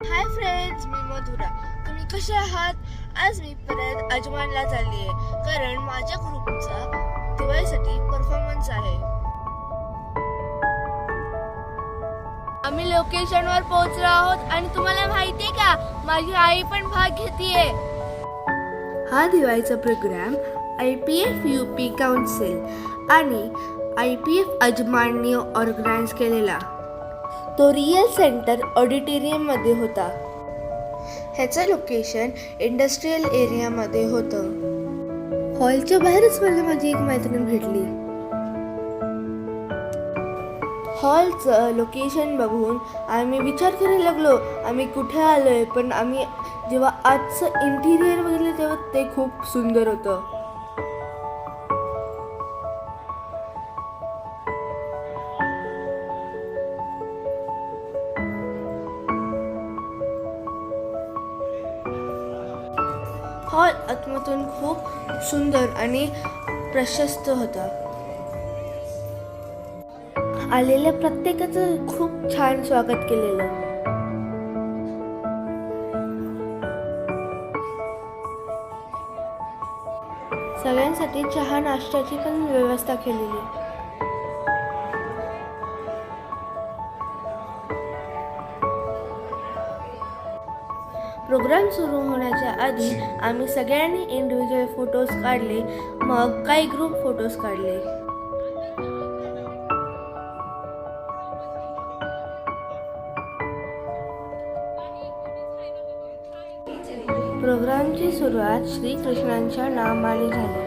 Hi friends, मी मधुरा. तुम्ही कसे आहात? आज मी परत अजमानला चालली आहे कारण माझ्या ग्रुपचा दिवाळीसाठी परफॉर्मन्स आहे. आम्ही लोकेशनवर पोहोचलो आहोत आणि तुम्हाला माहितीये का, माझी आई पण भाग घेतीये. हा दिवाळीचा प्रोग्राम IPF UP काउन्सिल आणि IPF अजमानने ऑर्गनाइज केलेला. तो रियल सेंटर ऑडिटोरियम मध्ये होता. ह्याचं लोकेशन इंडस्ट्रियल एरियामध्ये होतं. हॉलच्या बाहेरच मला माझी एक मैत्रीण भेटली. हॉलचं लोकेशन बघून आम्ही विचार करायला लागलो आम्ही कुठे आलोय, पण आम्ही जेव्हा आजचं इंटिरियर बघितलं तेव्हा ते खूप सुंदर होतं. हॉल आतमधून खूप सुंदर आणि प्रशस्त होता. आलेल्या प्रत्येकाचं खूप छान स्वागत केलेलं. सगळ्यांसाठी चहा नाश्त्याची पण व्यवस्था केलेली. प्रोग्राम सुरू होण्याच्या आधी आम्ही सगळ्यांनी इंडिव्हिज्युअल फोटोज काढले, मग काही ग्रुप फोटोज काढले. प्रोग्रामची सुरुवात श्रीकृष्णांच्या नामाने झाली.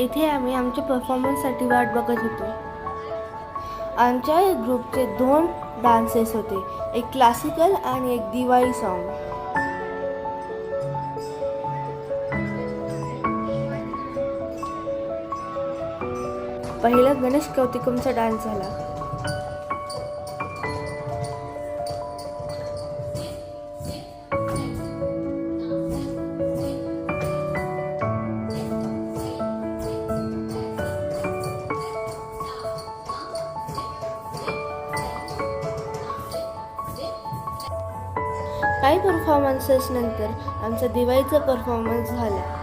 इथे आम्ही आमच्या परफॉर्मन्ससाठी वाट बघत होतो. आमच्या ग्रुपचे 2 डान्सेस होते, एक क्लासिकल आणि एक दिवाळी सॉन्ग. पहिला गणेश कौतिकमचा डान्स झाला. काही परफॉर्मन्सेस नंतर आमचा दिवाळीचा परफॉर्मन्स झाला.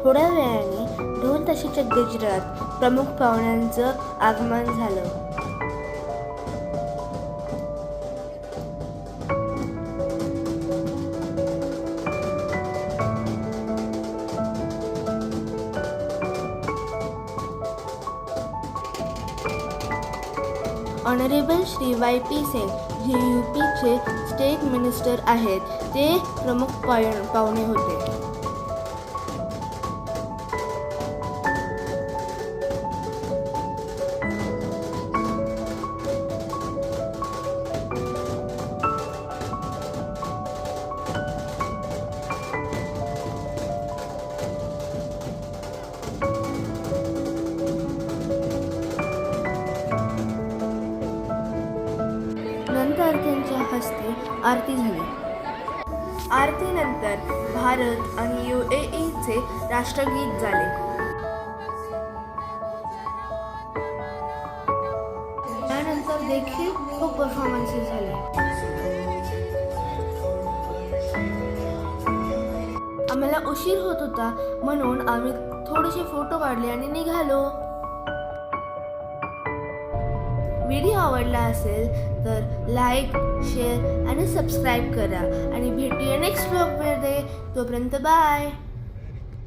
थोड्या वेळाने ढोल ताशाच्या गजरात प्रमुख पाहुण्यांचं आगमन झालं. ऑनरेबल श्री YP सिंग जे UPचे स्टेट मिनिस्टर आहेत, ते प्रमुख पाहुणे होते. नंतर त्यांच्या हस्ते आरती झाली. आरतीनंतर भारत आणि UAEचे राष्ट्रगीत झाले. त्यानंतर देखील खूप परफॉर्मन्सेस झाले. आम्हाला उशीर होत होता म्हणून आम्ही थोडेसे फोटो काढले आणि निघालो. व्हिडिओ आवडला असेल तर लाईक, शेअर आणि सबस्क्राईब करा आणि भेटूया नेक्स्ट व्लॉगमध्ये. तोपर्यंत बाय.